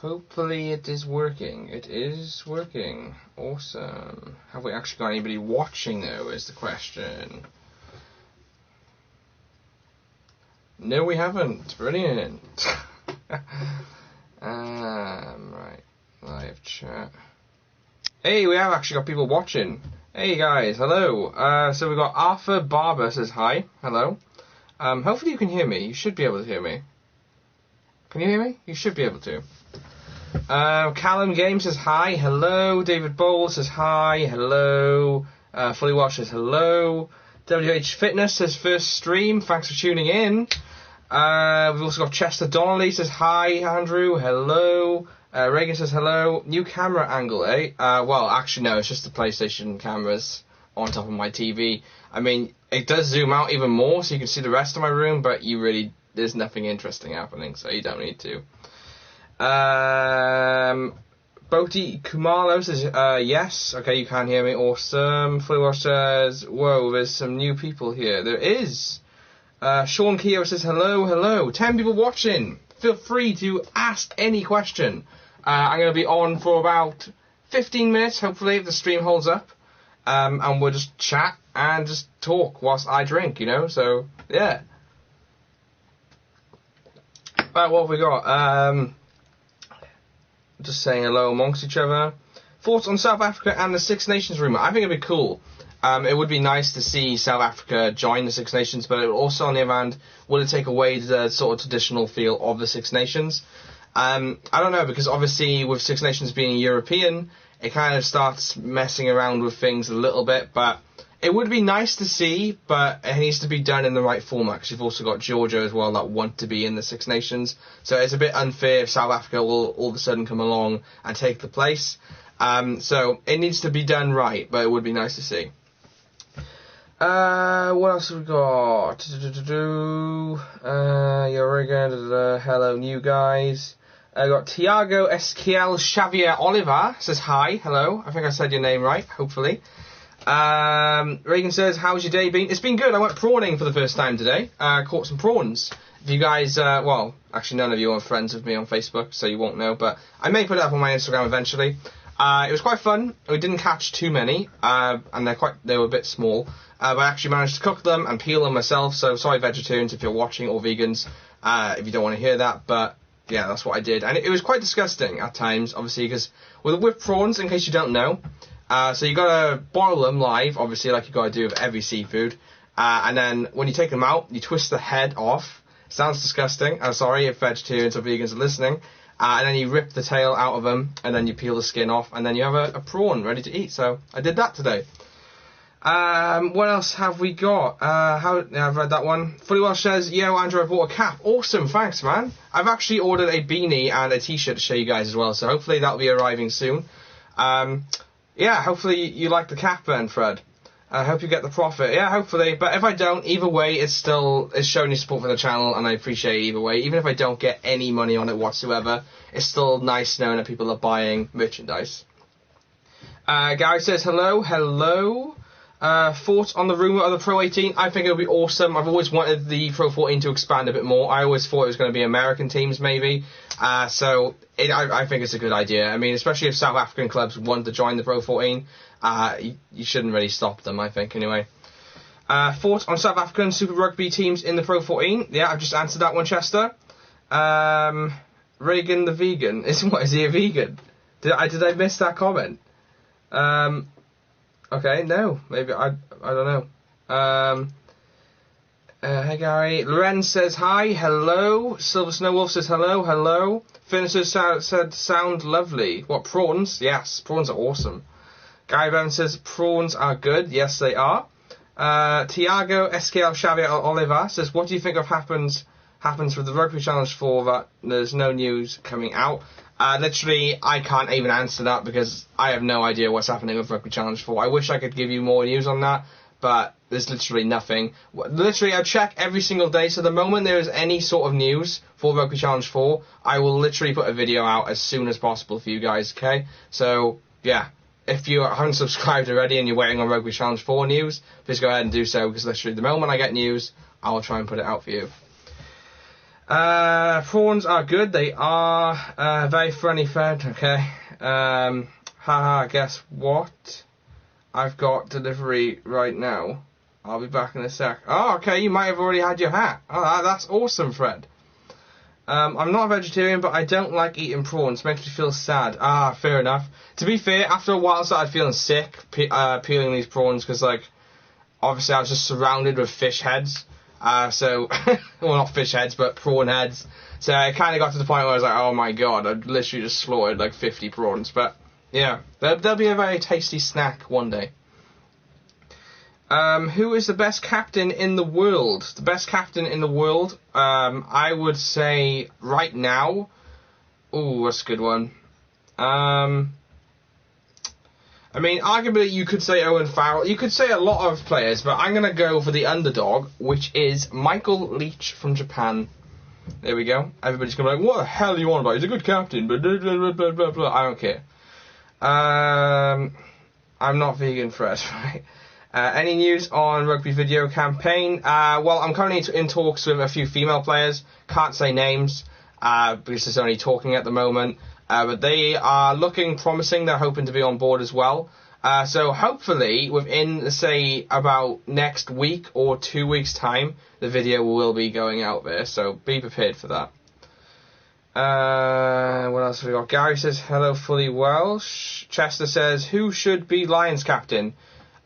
Hopefully it is working. It is working. Awesome. Have we actually got anybody watching though, is the question. No, we haven't. Brilliant. Right. Live chat. Hey, we have actually got people watching. Hey guys, hello. So we've got Arthur Barber says hi. Hello. Hopefully you can hear me. You should be able to hear me. Can you hear me? You should be able to. Callum Games says hi. Hello. David Bowl says hi. Hello. Fully Welsh says hello. WH Fitness says first stream. Thanks for tuning in. We've also got Chester Donnelly says hi. Andrew. Hello. Reagan says hello. New camera angle, eh? Well, actually no. It's just the PlayStation cameras on top of my TV. I mean, it does zoom out even more so you can see the rest of my room, but there's nothing interesting happening, so you don't need to. Boti Kumalo says, yes. Okay, you can hear me. Awesome. Fully says, whoa, there's some new people here. There is. Sean Keogh says, hello. 10 people watching. Feel free to ask any question. I'm going to be on for about 15 minutes, hopefully, if the stream holds up. And we'll just chat and just talk whilst I drink, so, yeah. Right, what have we got? Just saying hello amongst each other. Thoughts on South Africa and the Six Nations rumour? I think it'd be cool. It would be nice to see South Africa join the Six Nations, but it would also, on the other hand, will it take away the sort of traditional feel of the Six Nations? I don't know, because obviously with Six Nations being European, it kind of starts messing around with things a little bit, but it would be nice to see, but it needs to be done in the right format, because you've also got Georgia as well that want to be in the Six Nations. So it's a bit unfair if South Africa will all of a sudden come along and take the place. So it needs to be done right, but it would be nice to see. What else have we got? Hello, new guys. I got Tiago Esquiel Xavier Oliver says hi. Hello. I think I said your name right, hopefully. Reagan says, how's your day been? It's been good. I went prawning for the first time today. Caught some prawns. If you guys, well, actually none of you are friends with me on Facebook, so you won't know, but I may put it up on my Instagram eventually. It was quite fun. We didn't catch too many, and they were a bit small. But I actually managed to cook them and peel them myself, so sorry vegetarians if you're watching, or vegans, if you don't want to hear that, but yeah, that's what I did. And it was quite disgusting at times, obviously, because with prawns, in case you don't know, so you gotta boil them live, obviously, like you gotta do with every seafood. And then when you take them out, you twist the head off. Sounds disgusting. I'm sorry if vegetarians or vegans are listening. And then you rip the tail out of them, and then you peel the skin off, and then you have a prawn ready to eat. So I did that today. What else have we got? I've read that one. Fully Welsh says, yo, Andrew, I bought a cap. Awesome, thanks, man. I've actually ordered a beanie and a t-shirt to show you guys as well, so hopefully that'll be arriving soon. Yeah, hopefully you like the cap then, Fred. I hope you get the profit. Yeah, hopefully. But if I don't, either way, it's showing your support for the channel, and I appreciate it either way. Even if I don't get any money on it whatsoever, it's still nice knowing that people are buying merchandise. Gary says, hello. Thoughts on the rumour of the Pro 18? I think it'll be awesome. I've always wanted the Pro 14 to expand a bit more. I always thought it was going to be American teams, maybe. I think it's a good idea. I mean, especially if South African clubs want to join the Pro 14, you shouldn't really stop them, I think, anyway. Thoughts on South African Super Rugby teams in the Pro 14? Yeah, I've just answered that one, Chester. Reagan the vegan. Is he a vegan? Did I miss that comment? Okay, no, maybe, I don't know. Hey Gary, Lorenz says hi, hello. Silver Snow Wolf says hello. Finisher said sound lovely. What, prawns? Yes, prawns are awesome. Gary Bevin says prawns are good. Yes, they are. Tiago Esquiel Xavier Oliver says, what do you think happens with the Rugby Challenge 4 that there's no news coming out? Literally, I can't even answer that because I have no idea what's happening with Rugby Challenge 4. I wish I could give you more news on that, but there's literally nothing. Literally, I check every single day, so the moment there is any sort of news for Rugby Challenge 4, I will literally put a video out as soon as possible for you guys, okay? So, yeah, if you haven't subscribed already and you're waiting on Rugby Challenge 4 news, please go ahead and do so, because literally the moment I get news, I will try and put it out for you. Prawns are good. They are very funny, Fred. Okay. Haha, guess what? I've got delivery right now. I'll be back in a sec. Oh, okay, you might have already had your hat. Oh, that's awesome, Fred. I'm not a vegetarian, but I don't like eating prawns. Makes me feel sad. Ah, fair enough. To be fair, after a while I started feeling sick peeling these prawns because, like, obviously I was just surrounded with fish heads. So, well, not fish heads, but prawn heads. So it kind of got to the point where I was like, oh my god, I'd literally just slaughtered like 50 prawns. But, yeah, they'll be a very tasty snack one day. Who is the best captain in the world? The best captain in the world, I would say right now. Ooh, that's a good one. I mean, arguably you could say Owen Farrell. You could say a lot of players, but I'm going to go for the underdog, which is Michael Leach from Japan. There we go. Everybody's going to be like, what the hell are you on about? He's a good captain, but blah, blah, blah, blah, blah. I don't care. I'm not vegan, Fred, right? Any news on rugby video campaign? Well, I'm currently in talks with a few female players. Can't say names, because it's only talking at the moment. But they are looking promising. They're hoping to be on board as well. So hopefully, within, say, about next week or 2 weeks' time, the video will be going out there. So be prepared for that. What else have we got? Gary says, hello, fully Welsh. Chester says, who should be Lions captain?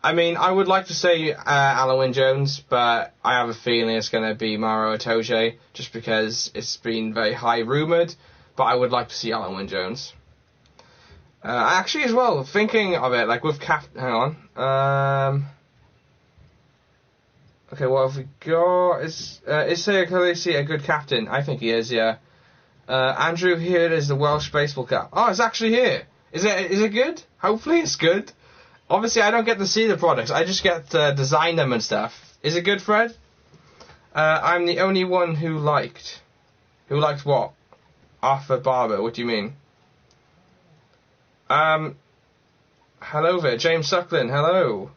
I mean, I would like to say Alan Wynne-Jones, but I have a feeling it's going to be Maro Itoje, just because it's been very high rumoured, but I would like to see Alan Wynne-Jones. Actually, as well, thinking of it, like with hang on. Okay, what have we got? Is Seya Khaleesi a good captain? I think he is, yeah. Andrew here is the Welsh baseball cap. Oh, it's actually here. Is it good? Hopefully it's good. Obviously, I don't get to see the products. I just get to design them and stuff. Is it good, Fred? I'm the only one who liked. Who liked what? Arthur Barber. What do you mean? Hello there, James Suckling. Hello.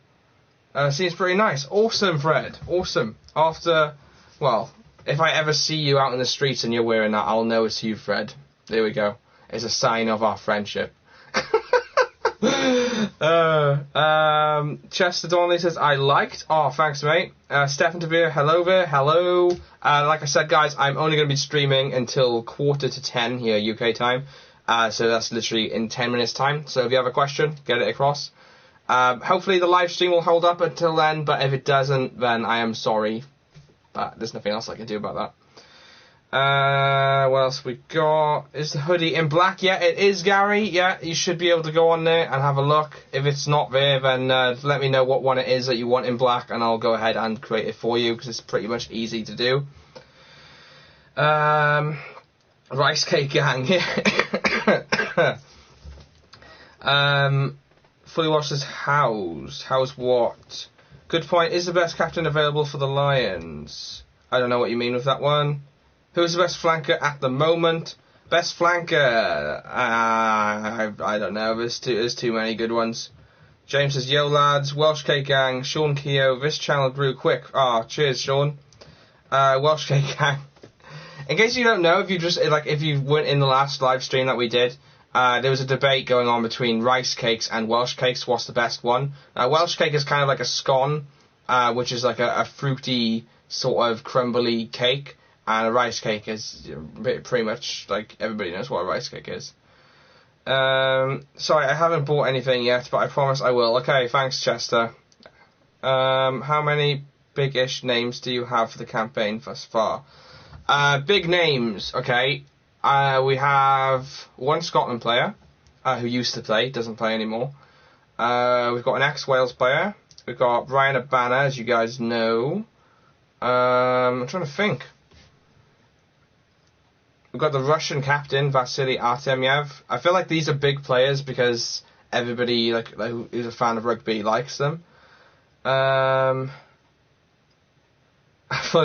Seems pretty nice. Awesome, Fred. Awesome. After, well, if I ever see you out in the streets and you're wearing that, I'll know it's you, Fred. There we go. It's a sign of our friendship. Chester Donnelly says, I liked. Oh, thanks, mate. Stefan Tavir, hello there. Hello. Like I said, guys, I'm only going to be streaming until 9:45 here, UK time. So that's literally in 10 minutes' time. So if you have a question, get it across. Hopefully the live stream will hold up until then, but if it doesn't, then I am sorry. But there's nothing else I can do about that. What else we got? Is the hoodie in black? Yeah, it is, Gary. Yeah, you should be able to go on there and have a look. If it's not there, then let me know what one it is that you want in black, and I'll go ahead and create it for you, because it's pretty much easy to do. Rice Cake Gang. Fully Watched says, how's what? Good point. Is the best captain available for the Lions? I don't know what you mean with that one. Who's the best flanker at the moment? Best flanker? I don't know. There's too many good ones. James says, yo lads, Welsh Cake Gang, Sean Keogh, this channel grew quick. Ah, cheers, Sean. Welsh Cake Gang. In case you don't know, if you weren't in the last live stream that we did, there was a debate going on between rice cakes and Welsh cakes. What's the best one? Welsh cake is kind of like a scone, which is like a fruity sort of crumbly cake. And a rice cake is pretty much, like, everybody knows what a rice cake is. Sorry, I haven't bought anything yet, but I promise I will. Okay, thanks, Chester. How many big-ish names do you have for the campaign thus far? Big names, okay. We have one Scotland player, who used to play, doesn't play anymore. We've got an ex-Wales player. We've got Brian Abana, as you guys know. I'm trying to think. We've got the Russian captain, Vasily Artemyev. I feel like these are big players because everybody who's a fan of rugby likes them. Fully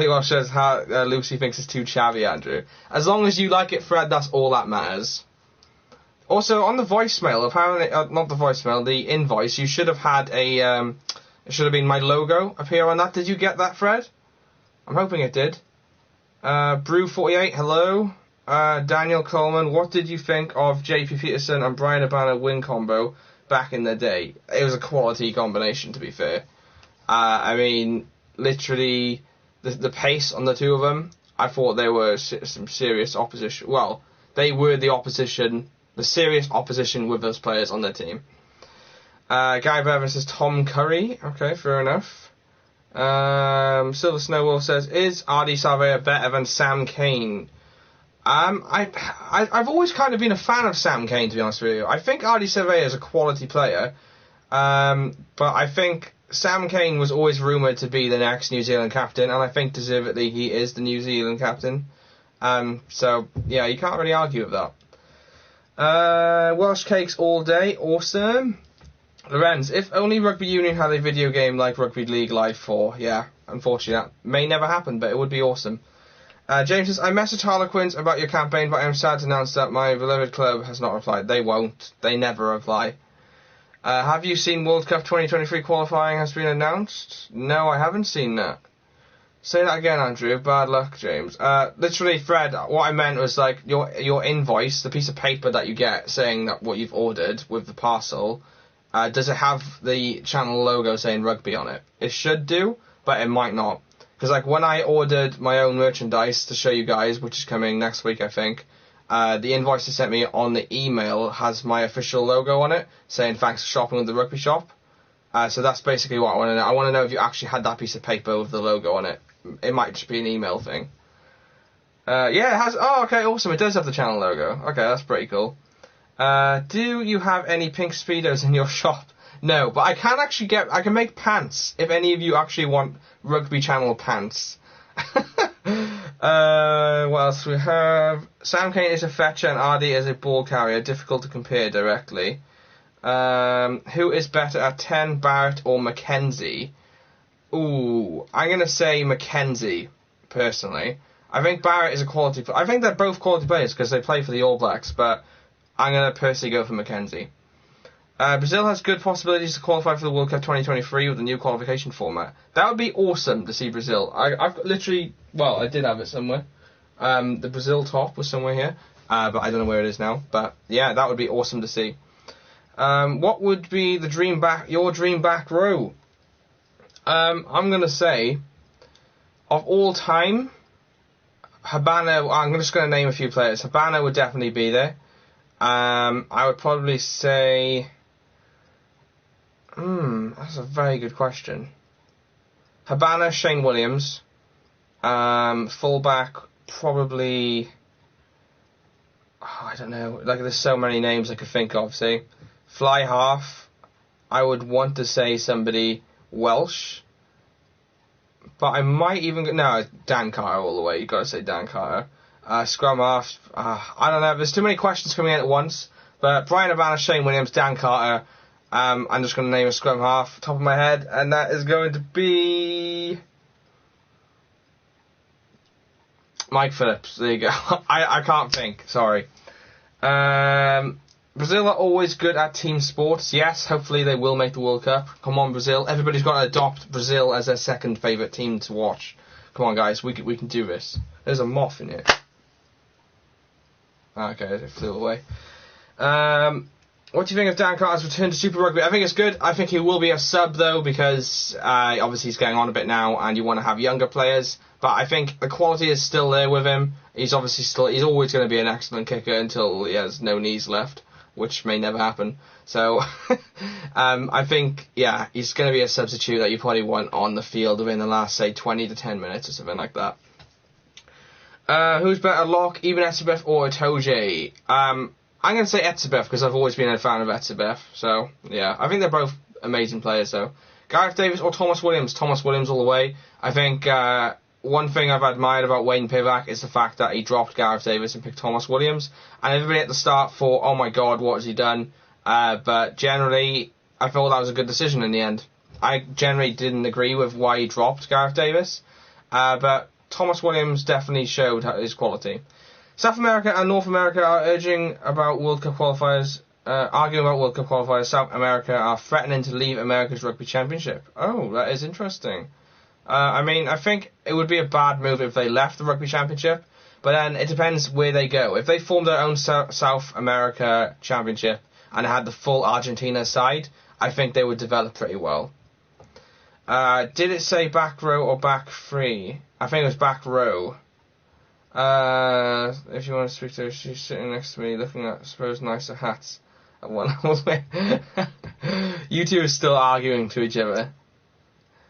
Welsh says how Lucy thinks it's too chavvy, Andrew. As long as you like it, Fred, that's all that matters. Also, on the voicemail, apparently, not the voicemail, the invoice, you should have had it should have been my logo appear on that. Did you get that, Fred? I'm hoping it did. Brew48, hello. Daniel Coleman, what did you think of JP Peterson and Brian Abana win combo back in the day? It was a quality combination, to be fair. I mean, literally, the pace on the two of them, I thought they were some serious opposition. Well, they were the opposition, the serious opposition with those players on their team. Guy Bevan says Tom Curry. Okay, fair enough. Silver Snowwolf says, is Ardy Sarvea better than Sam Cane? I've always kind of been a fan of Sam Cane, to be honest with you. I think Ardy Sarvea is a quality player, but I think Sam Cane was always rumoured to be the next New Zealand captain, and I think deservedly he is the New Zealand captain. So, yeah, you can't really argue with that. Welsh Cakes all day, awesome. Lorenz, if only Rugby Union had a video game like Rugby League Live 4, yeah, unfortunately that may never happen, but it would be awesome. James says, I messaged Harlequins about your campaign, but I am sad to announce that my beloved club has not replied. They won't. They never reply. Have you seen World Cup 2023 qualifying has been announced? No, I haven't seen that. Say that again, Andrew. Bad luck, James. Literally, Fred, what I meant was, like, your invoice, the piece of paper that you get saying that what you've ordered with the parcel, does it have the channel logo saying rugby on it? It should do, but it might not. Because, like, when I ordered my own merchandise to show you guys, which is coming next week, I think, the invoice they sent me on the email has my official logo on it, saying thanks for shopping with the rugby shop. So that's basically what I want to know. I want to know if you actually had that piece of paper with the logo on it. It might just be an email thing. Yeah, it has. Oh, okay, awesome. It does have the channel logo. Okay, that's pretty cool. Do you have any pink Speedos in your shop? No, but I can actually I can make pants if any of you actually want Rugby Channel pants. What else we have? Sam Cane is a fetcher and Ardy is a ball carrier. Difficult to compare directly. Who is better at 10, Barrett or Mackenzie? Ooh, I'm going to say Mackenzie, personally. I think Barrett is a quality player. I think they're both quality players because they play for the All Blacks, but I'm going to personally go for Mackenzie. Brazil has good possibilities to qualify for the World Cup 2023 with the new qualification format. That would be awesome to see Brazil. I've got literally, well, I did have it somewhere. The Brazil top was somewhere here, but I don't know where it is now. But yeah, that would be awesome to see. What would be the your dream back row? I'm going to say, of all time, Habana, I'm just going to name a few players. Habana would definitely be there. I would probably say, that's a very good question. Habana, Shane Williams. Fullback, probably, I don't know, like there's so many names I could think of, see. Fly half, I would want to say somebody Welsh, but I might even go, no, Dan Carter all the way, you've got to say Dan Carter. Scrum half, I don't know, there's too many questions coming in at once, but Brian Abana, Shane Williams, Dan Carter, I'm just going to name a scrum half, top of my head, and that is going to be Mike Phillips. There you go. I can't think, sorry. Brazil are always good at team sports. Yes, hopefully they will make the World Cup. Come on, Brazil. Everybody's got to adopt Brazil as their second favourite team to watch. Come on, guys. We can do this. There's a moth in here. Okay, it flew away. What do you think of Dan Carter's return to Super Rugby? I think it's good. I think he will be a sub, though, because obviously he's getting on a bit now, and you want to have younger players. But I think the quality is still there with him. He's obviously he's always going to be an excellent kicker until he has no knees left, which may never happen. So, I think, yeah, he's going to be a substitute that you probably want on the field within the last, say, 20 to 10 minutes or something like that. Who's better, Locke, Eben Etzebeth or Itoje? I'm going to say Etzebeth because I've always been a fan of Etzebeth. So, yeah, I think they're both amazing players, though. Gareth Davis or Thomas Williams? Thomas Williams all the way. I think one thing I've admired about Wayne Pivac is the fact that he dropped Gareth Davis and picked Thomas Williams. And everybody at the start thought, oh my god, what has he done? But generally, I thought that was a good decision in the end. I generally didn't agree with why he dropped Gareth Davis. But Thomas Williams definitely showed his quality. South America and North America are arguing about World Cup qualifiers. South America are threatening to leave America's Rugby Championship. Oh, that is interesting. I mean, I think it would be a bad move if they left the Rugby Championship, but then it depends where they go. If they formed their own South America Championship and had the full Argentina side, I think they would develop pretty well. Did it say back row or back three? I think it was back row. If you want to speak to her, she's sitting next to me looking at, I suppose, nicer hats at one level. You two are still arguing to each other.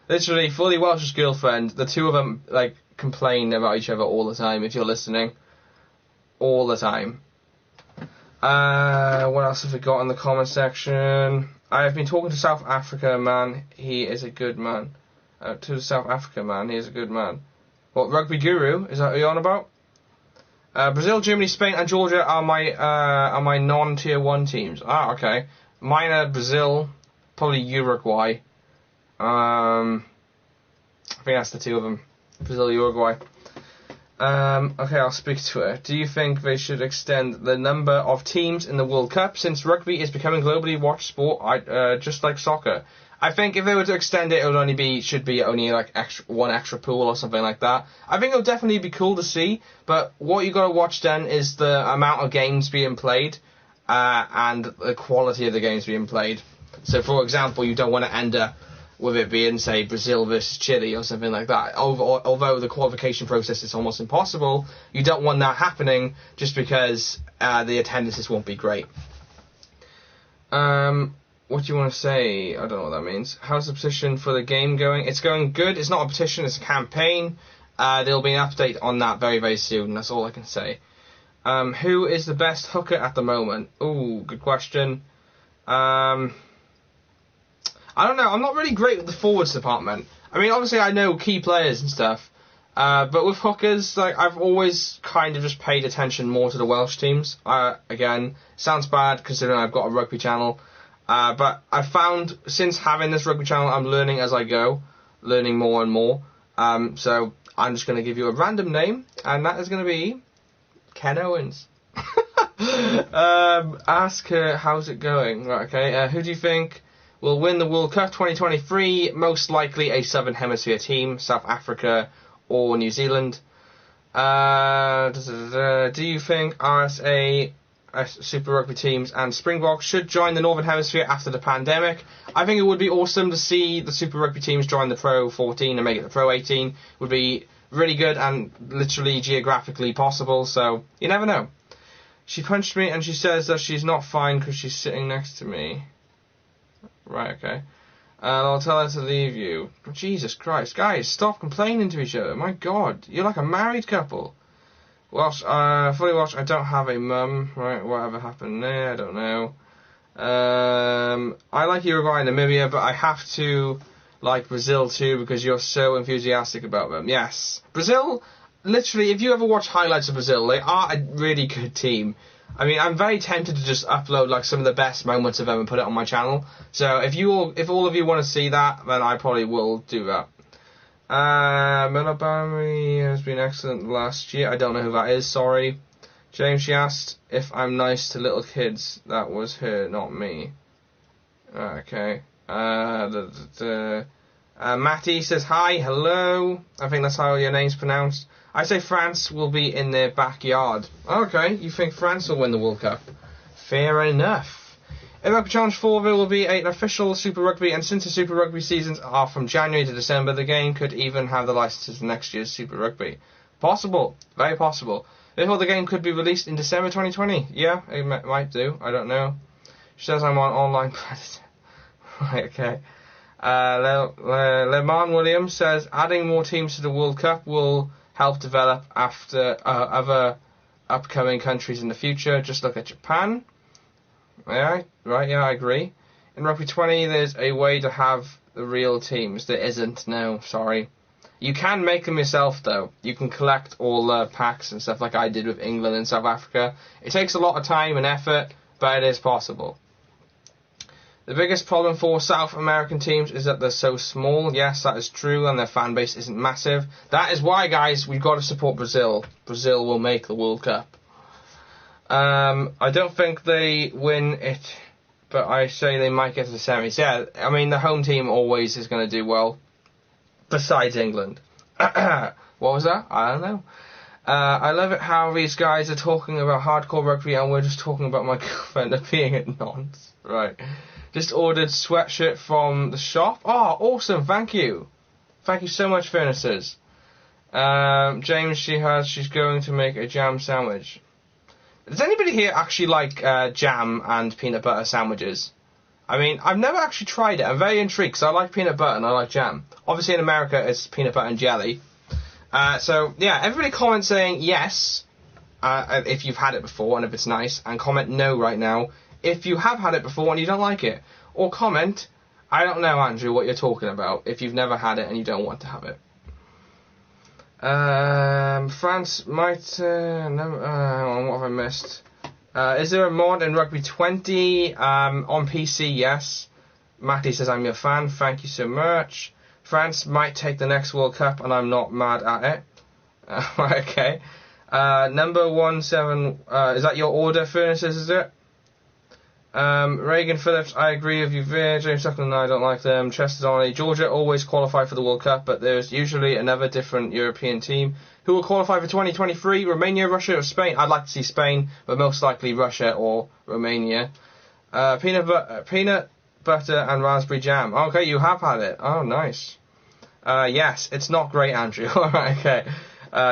Literally, Fully Welsh's girlfriend, the two of them, like, complain about each other all the time, if you're listening. All the time. What else have we got in the comment section? I have been talking to South Africa man, he is a good man. To the South Africa man, he is a good man. What, Rugby Guru? Is that what you're on about? Brazil, Germany, Spain and Georgia are my non-tier 1 teams. Ah, okay. Mine are Brazil, probably Uruguay. I think that's the two of them. Brazil, Uruguay. Okay, I'll speak to it. Do you think they should extend the number of teams in the World Cup since rugby is becoming globally watched sport, just like soccer? I think if they were to extend it, it would should be only like one extra pool or something like that. I think it would definitely be cool to see, but what you got to watch then is the amount of games being played, and the quality of the games being played. So, for example, you don't want to end up with it being, say, Brazil versus Chile or something like that. Although the qualification process is almost impossible, you don't want that happening just because the attendances won't be great. What do you want to say? I don't know what that means. How's the petition for the game going? It's going good. It's not a petition, it's a campaign. There'll be an update on that very, very soon. That's all I can say. Who is the best hooker at the moment? Ooh, good question. I don't know, I'm not really great with the forwards department. I mean, obviously I know key players and stuff, but with hookers, like, I've always kind of just paid attention more to the Welsh teams. Again, sounds bad considering I've got a rugby channel, but I found since having this rugby channel, I'm learning as I go, learning more and more. So I'm just going to give you a random name, and that is going to be Ken Owens. Ask her, how's it going? Right, okay, who do you think will win the World Cup 2023? Most likely a Southern Hemisphere team, South Africa or New Zealand. Do you think RSA, Super Rugby teams and Springboks should join the Northern Hemisphere after the pandemic? I think it would be awesome to see the Super Rugby teams join the Pro 14 and make it the Pro 18. Would be really good and literally geographically possible, so you never know. She punched me and she says that she's not fine because she's sitting next to me. Right, okay. I'll tell her to leave you. Jesus Christ, guys, stop complaining to each other. My God, you're like a married couple. Welsh, Fully Welsh, I don't have a mum. Right, whatever happened there, I don't know. I like Uruguay and Namibia, but I have to like Brazil too because you're so enthusiastic about them. Yes, Brazil, literally, if you ever watch highlights of Brazil, they are a really good team. I mean, I'm very tempted to just upload like some of the best moments of them and put it on my channel. So if all of you want to see that, then I probably will do that. Melabami has been excellent last year. I don't know who that is, sorry. James, she asked if I'm nice to little kids. That was her, not me. Okay. Matty says hi, hello. I think that's how your name's pronounced. I say France will be in their backyard. Okay, you think France will win the World Cup? Fair enough. In Rugby Challenge 4, there will be an official Super Rugby, and since the Super Rugby seasons are from January to December, the game could even have the licenses for next year's Super Rugby. Possible. Very possible. Therefore, the game could be released in December 2020. Yeah, it might do. I don't know. She says I'm on online credit. Right, okay. Lemon Williams says, adding more teams to the World Cup will help develop after other upcoming countries in the future. Just look at Japan. Yeah, right, yeah, I agree. In Rugby 20, there's a way to have the real teams. There isn't, no, sorry. You can make them yourself, though. You can collect all the packs and stuff like I did with England and South Africa. It takes a lot of time and effort, but it is possible. The biggest problem for South American teams is that they're so small. Yes, that is true, and their fan base isn't massive. That is why, guys, we've got to support Brazil. Brazil will make the World Cup. I don't think they win it, but I say they might get to the semis. Yeah, I mean, the home team always is going to do well. Besides England. What was that? I don't know. I love it how these guys are talking about hardcore rugby and we're just talking about my girlfriend being at nonce. Right. Just ordered sweatshirt from the shop. Oh, awesome. Thank you. Thank you so much, Furnaces. James, she's going to make a jam sandwich. Does anybody here actually like jam and peanut butter sandwiches? I mean, I've never actually tried it. I'm very intrigued because I like peanut butter and I like jam. Obviously in America it's peanut butter and jelly. So, yeah, everybody comment saying yes if you've had it before and if it's nice, and comment no right now if you have had it before and you don't like it. Or comment, I don't know, Andrew, what you're talking about, if you've never had it and you don't want to have it. France might... what have I missed? Is there a mod in Rugby 20? On PC, yes. Matty says, I'm your fan, thank you so much. France might take the next World Cup, and I'm not mad at it. Okay. Number 17, is that your order, Furnaces, is it? Reagan Phillips, I agree with you there. James Tucker and I don't like them. Chester's only. Georgia always qualify for the World Cup, but there's usually another different European team who will qualify for 2023. Romania, Russia, or Spain. I'd like to see Spain, but most likely Russia or Romania. Peanut butter and raspberry jam. Okay, you have had it. Oh, nice. Yes, it's not great, Andrew. Alright, okay.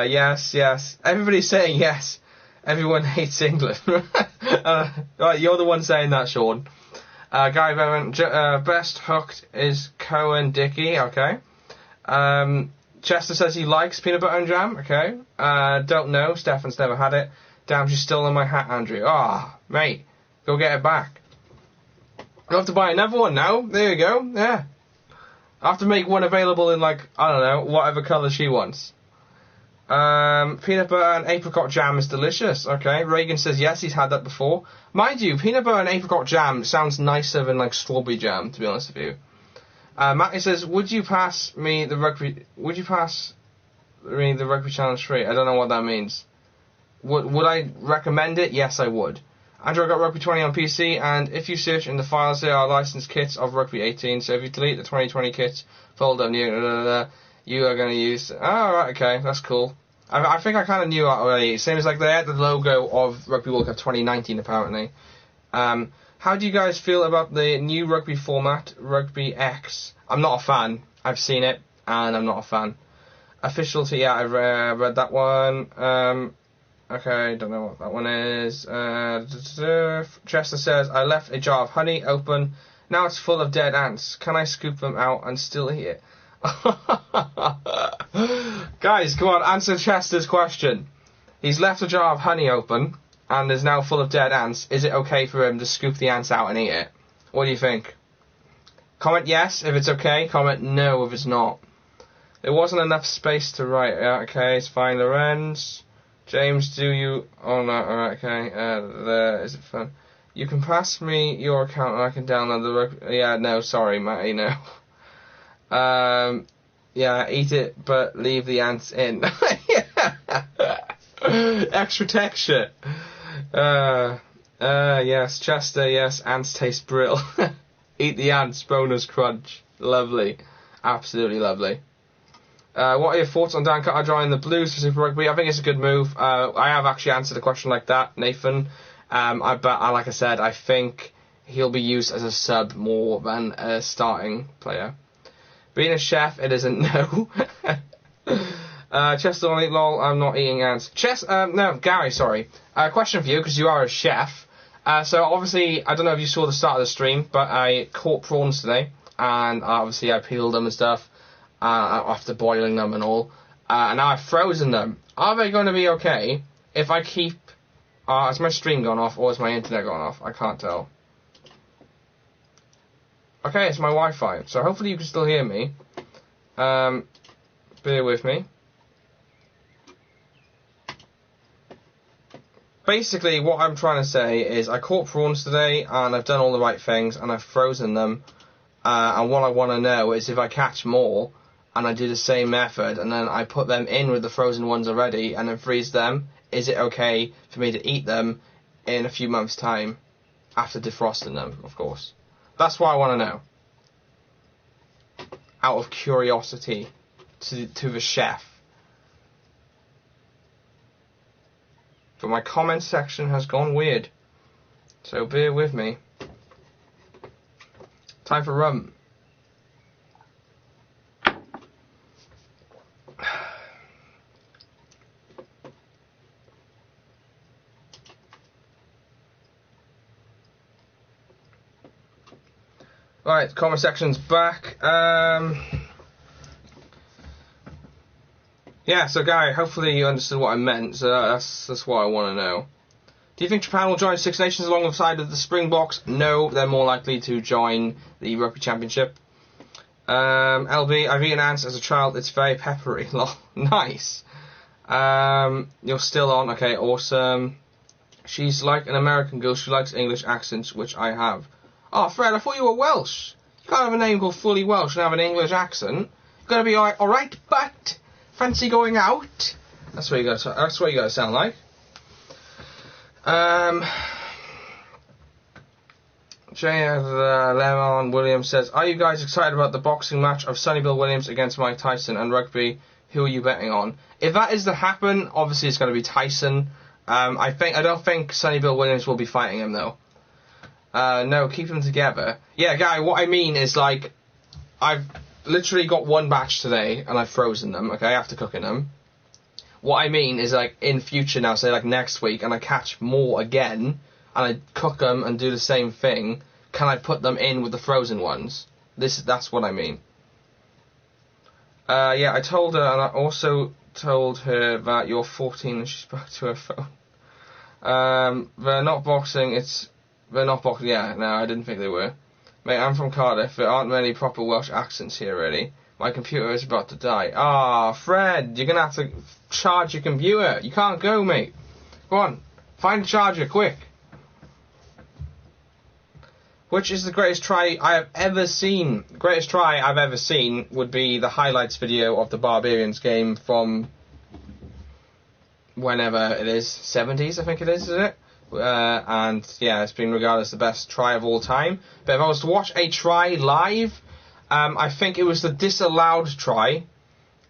Yes. Everybody's saying yes. Everyone hates England. Right, you're the one saying that, Sean. Guy Bowen, best hooked is Cohen Dickey, okay. Chester says he likes peanut butter and jam, okay. Don't know, Stefan's never had it. Damn, she's still in my hat, Andrew. Mate, go get it back. I'll have to buy another one now. There you go, yeah. I have to make one available in, like, I don't know, whatever colour she wants. Peanut butter and apricot jam is delicious. Okay, Reagan says yes, he's had that before. Mind you, peanut butter and apricot jam sounds nicer than, like, strawberry jam, to be honest with you. Matty says, would you pass me the rugby challenge free? I don't know what that means. Would I recommend it? Yes, I would. Andrew, I got Rugby 20 on PC, and if you search in the files, there are licensed kits of Rugby 18, so if you delete the 2020 kits, folder, you are going to use... Oh, right, okay, that's cool. I think I kind of knew that already. Same as, like, they had the logo of Rugby World Cup 2019, apparently. How do you guys feel about the new rugby format, Rugby X? I'm not a fan. I've seen it, and I'm not a fan. Officiality, yeah, I've read that one. Okay, don't know what that one is. Chester says, I left a jar of honey open. Now it's full of dead ants. Can I scoop them out and still eat it? Guys, come on, answer Chester's question. He's left a jar of honey open and is now full of dead ants. Is it okay for him to scoop the ants out and eat it? What do you think? Comment yes if it's okay. Comment no if it's not. There wasn't enough space to write. Yeah, okay, it's fine. Lorenz. James, do you... Oh, no, alright, okay. There, is it fun? You can pass me your account and I can download the... Yeah, no, sorry, Matty, no. Yeah, eat it, but leave the ants in. Extra texture. Yes, Chester, yes, ants taste brill. Eat the ants, bonus crunch. Lovely. Absolutely lovely. What are your thoughts on Dan Cutter joining the Blues for Super Rugby? I think it's a good move. I have actually answered a question like that, Nathan. But like I said, I think he'll be used as a sub more than a starting player. Being a chef, it isn't no. Chester, lol, I'm not eating ants. No, Gary, sorry. Question for you, because you are a chef. So obviously, I don't know if you saw the start of the stream, but I caught prawns today, and obviously I peeled them and stuff. After boiling them and all. And now I've frozen them. Are they going to be okay if I keep... has my stream gone off or has my internet gone off? I can't tell. Okay, it's my Wi-Fi. So hopefully you can still hear me. Bear with me. Basically, what I'm trying to say is I caught prawns today and I've done all the right things and I've frozen them. And what I want to know is if I catch more... and I do the same method, and then I put them in with the frozen ones already, and then freeze them, is it okay for me to eat them in a few months' time, after defrosting them, of course? That's what I want to know. Out of curiosity. to the chef. But my comment section has gone weird, so bear with me. Time for rum. Right, comment section's back. Yeah, so Gary, hopefully you understood what I meant, so that's what I want to know. Do you think Japan will join Six Nations alongside of the Springboks? No, they're more likely to join the Rugby Championship. LB, I've eaten ants as a child, it's very peppery. Nice. You're still on, okay, awesome. She's like an American girl, she likes English accents, which I have. Oh, Fred, I thought you were Welsh. You can't have a name called Fully Welsh and have an English accent. You've got to be alright, but fancy going out? That's what you got to sound like. Lemon Williams says, are you guys excited about the boxing match of Sonny Bill Williams against Mike Tyson and rugby? Who are you betting on? If that is to happen, obviously it's going to be Tyson. I don't think Sonny Bill Williams will be fighting him though. No, keep them together. Yeah, Guy, what I mean is, like, I've literally got one batch today, and I've frozen them, okay, after cooking them. What I mean is, like, in future now, say, like, next week, and I catch more again, and I cook them and do the same thing, can I put them in with the frozen ones? That's what I mean. Yeah, I told her, and I also told her that you're 14 and she spoke to her phone. They're not boxing, yeah, no, I didn't think they were. Mate, I'm from Cardiff, there aren't many proper Welsh accents here already. My computer is about to die. Ah, Fred, you're gonna have to charge your computer. You can't go, mate. Go on, find a charger, quick. Which is the greatest try I have ever seen? The greatest try I've ever seen would be the highlights video of the Barbarians game from whenever it is, 70s I think it is, isn't it? And yeah, it's been regarded as the best try of all time. But if I was to watch a try live, I think it was the disallowed try,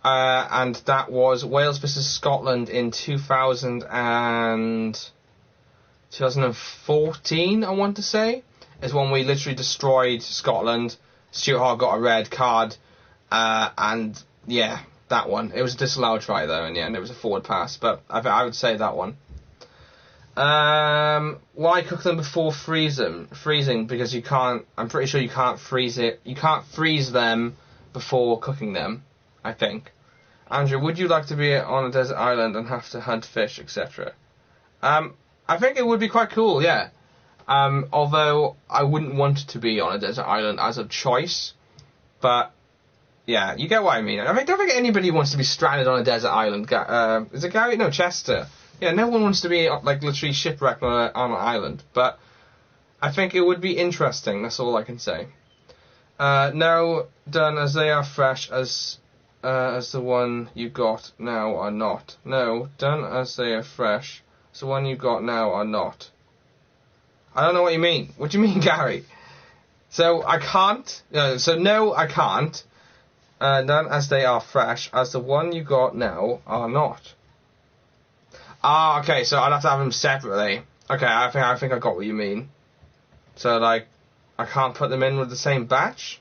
and that was Wales versus Scotland in 2014, I want to say, is when we literally destroyed Scotland. Stuart Hogg got a red card, and yeah, that one. It was a disallowed try though in the end. It was a forward pass, but I would say that one. Why cook them before freezing? Because you can't. I'm pretty sure you can't freeze it. You can't freeze them before cooking them, I think. Andrew, would you like to be on a desert island and have to hunt fish, etc.? I think it would be quite cool, yeah. Although I wouldn't want to be on a desert island as a choice, but yeah, you get what I mean. I don't think anybody wants to be stranded on a desert island. Is it Gary? No, Chester. Yeah, no one wants to be, like, literally shipwrecked on an island, but I think it would be interesting, that's all I can say. No, done as they are fresh as the one you got now are not. No, done as they are fresh as the one you got now are not. I don't know what you mean. What do you mean, Gary? So, I can't, no, I can't, done as they are fresh as the one you got now are not. Ah, okay, so I'd have to have them separately. Okay, I think I got what you mean. So, like, I can't put them in with the same batch?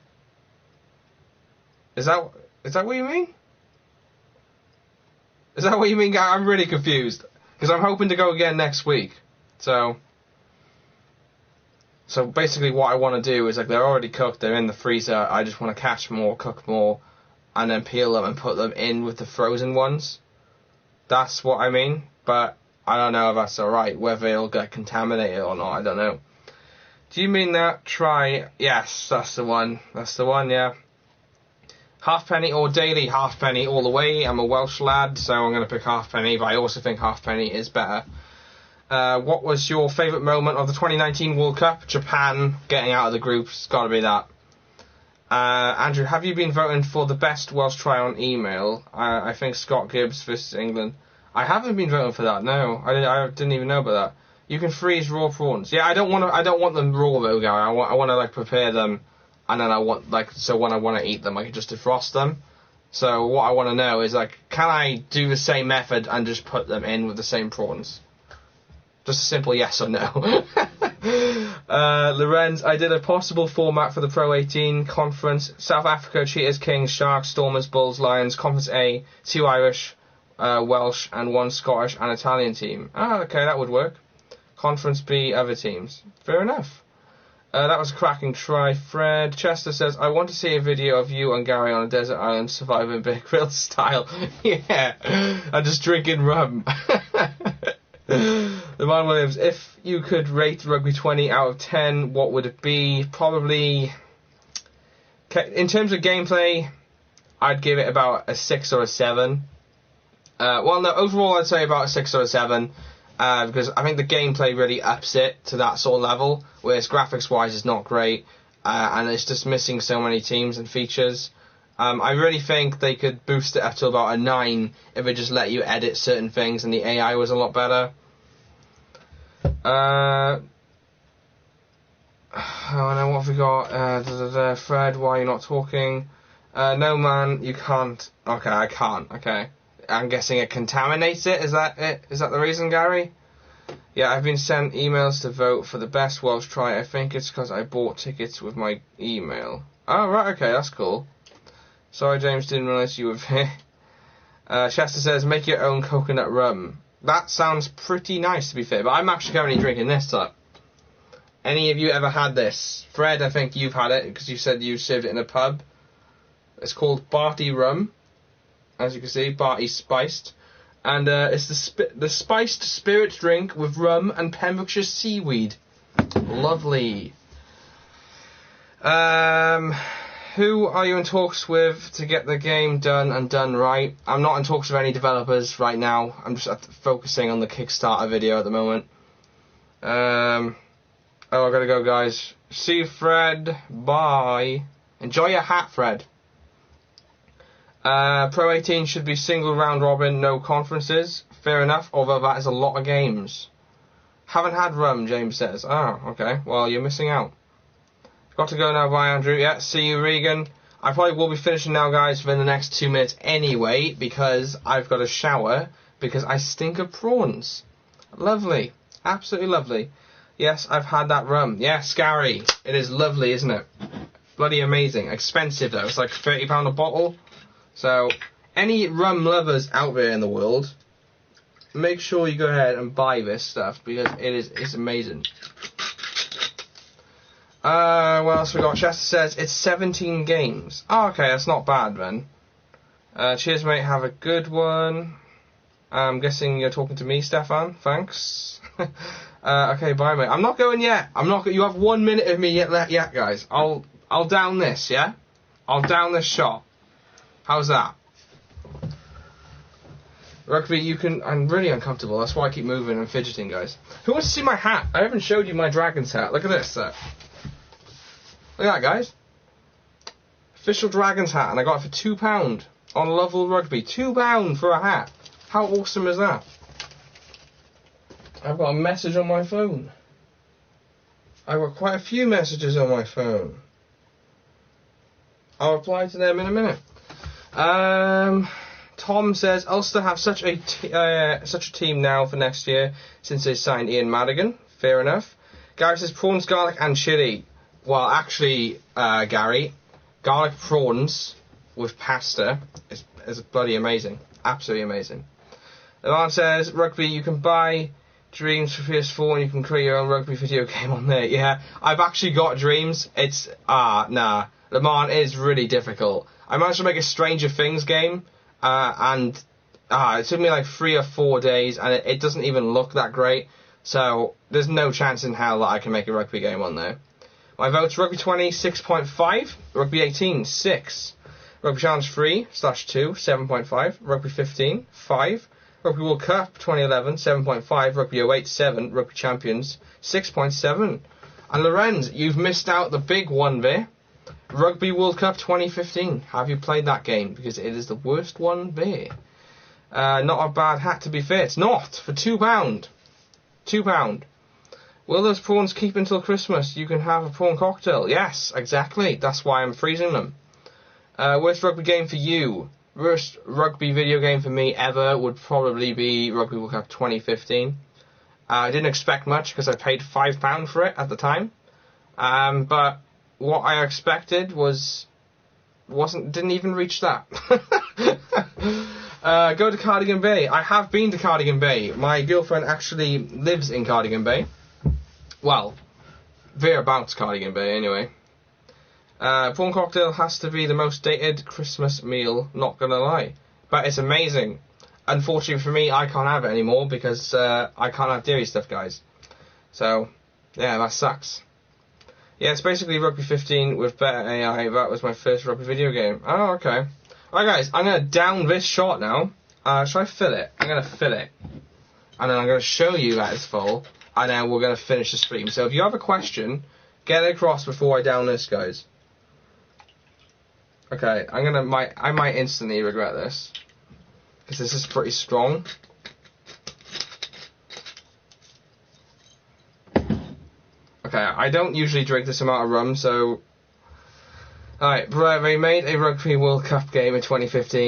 Is that what you mean? Is that what you mean, guy? I'm really confused. Because I'm hoping to go again next week. So basically what I want to do is, like, they're already cooked, they're in the freezer, I just want to catch more, cook more, and then peel them and put them in with the frozen ones. That's what I mean. But I don't know if that's alright, whether it'll get contaminated or not, I don't know. Do you mean that? Try, yes, that's the one, yeah. Halfpenny or daily? Halfpenny all the way. I'm a Welsh lad, so I'm going to pick halfpenny, but I also think halfpenny is better. What was your favourite moment of the 2019 World Cup? Japan getting out of the group, it's got to be that. Andrew, have you been voting for the best Welsh try on email? I think Scott Gibbs versus England. I haven't been voting for that. No, I didn't even know about that. You can freeze raw prawns. Yeah, I don't want them raw though, Gary. I want to like prepare them, and then I want, like, so when I want to eat them, I can just defrost them. So what I want to know is, like, can I do the same method and just put them in with the same prawns? Just a simple yes or no. Lorenz, I did a possible format for the Pro 18 conference. South Africa, Cheetahs, Kings, Sharks, Stormers, Bulls, Lions. Conference A, 2 Irish, Welsh, and 1 Scottish and Italian team. Ah, okay, that would work. Conference B, other teams. Fair enough. That was a cracking try, Fred. Chester says, I want to see a video of you and Gary on a desert island surviving Bear Grylls style. Yeah, I'm just drinking rum. The man Williams, if you could rate Rugby 20 out of 10, what would it be? Probably, in terms of gameplay, I'd give it about a 6 or a 7. Well, no, overall I'd say about a 6 or a 7. Because I think the gameplay really ups it to that sort of level, whereas graphics-wise it's not great, and it's just missing so many teams and features. I really think they could boost it up to about a 9 if they just let you edit certain things and the AI was a lot better. Oh no, what have we got? Fred, why are you not talking? No man, you can't. Okay, I can't, okay. I'm guessing it contaminates it. Is that it? Is that the reason, Gary? Yeah, I've been sent emails to vote for the best Welsh try. I think it's because I bought tickets with my email. Oh, right, okay, that's cool. Sorry, James, didn't realise you were here. Chester says, make your own coconut rum. That sounds pretty nice, to be fair, but I'm actually currently drinking this up. Any of you ever had this? Fred, I think you've had it, because you said you served it in a pub. It's called Barty Rum. As you can see, Barty Spiced. And it's the spiced spirit drink with rum and Pembrokeshire seaweed. Lovely. Who are you in talks with to get the game done and done right? I'm not in talks with any developers right now. I'm just focusing on the Kickstarter video at the moment. Oh, I gotta go, guys. See you, Fred. Bye. Enjoy your hat, Fred. Pro 18 should be single round robin, no conferences. Fair enough, although that is a lot of games. Haven't had rum, James says. Oh, okay. Well, you're missing out. Got to go now, bye, Andrew. Yeah, see you, Regan. I probably will be finishing now, guys, within the next 2 minutes anyway, because I've got a shower, because I stink of prawns. Lovely. Absolutely lovely. Yes, I've had that rum. Yes, Gary. It is lovely, isn't it? Bloody amazing. Expensive, though. It's like £30 a bottle. So, any rum lovers out there in the world, make sure you go ahead and buy this stuff, because it's amazing. What else we got? Chester says, it's 17 games. Oh, okay, that's not bad, then. Cheers, mate, have a good one. I'm guessing you're talking to me, Stefan. Thanks. Okay, bye, mate. I'm not going yet. You have 1 minute of me yet, guys. I'll down this, yeah? I'll down this shot. How's that? Rugby, you can... I'm really uncomfortable. That's why I keep moving and fidgeting, guys. Who wants to see my hat? I haven't showed you my dragon's hat. Look at this. Look at that, guys. Official dragon's hat, and I got it for £2 on Lovell Rugby. £2 for a hat. How awesome is that? I've got a message on my phone. I've got quite a few messages on my phone. I'll reply to them in a minute. Tom says Ulster have such a team now for next year since they signed Ian Madigan. Fair enough. Gary says prawns, garlic, and chilli. Well, actually, Gary, garlic prawns with pasta is bloody amazing. Absolutely amazing. The man says Rugby, you can buy Dreams for PS4 and you can create your own rugby video game on there. Yeah, I've actually got Dreams. It's nah. Le Mans is really difficult. I managed to make a Stranger Things game, and it took me like 3 or 4 days, and it doesn't even look that great, so there's no chance in hell that I can make a rugby game on there. My votes, Rugby 20, 6.5, Rugby 18, 6, Rugby Challenge 3/2, 7.5, Rugby 15, 5, Rugby World Cup 2011, 7.5, Rugby 08, 7, Rugby Champions, 6.7, and Lorenz, you've missed out the big one there. Rugby World Cup 2015. Have you played that game? Because it is the worst one there. Not a bad hat, to be fair. It's not. For £2. £2. Will those prawns keep until Christmas? You can have a prawn cocktail. Yes, exactly. That's why I'm freezing them. Worst rugby game for you? worst rugby video game for me ever would probably be Rugby World Cup 2015. I didn't expect much because I paid £5 for it at the time. But what I expected didn't even reach that. Go to Cardigan Bay. I have been to Cardigan Bay. My girlfriend actually lives in Cardigan Bay. Well, thereabouts Cardigan Bay anyway. Prawn cocktail has to be the most dated Christmas meal, not gonna lie. But it's amazing. Unfortunately for me, I can't have it anymore because I can't have dairy stuff, guys. So, yeah, that sucks. Yeah, it's basically Rugby 15 with better AI. That was my first rugby video game. Oh, okay. Alright, guys, I'm going to down this shot now. Shall I fill it? I'm going to fill it. And then I'm going to show you that it's full. And then we're going to finish the stream. So if you have a question, get it across before I down this, guys. Okay, I might instantly regret this. Because this is pretty strong. Okay, I don't usually drink this amount of rum, so... Alright, they made a Rugby World Cup game in 2015.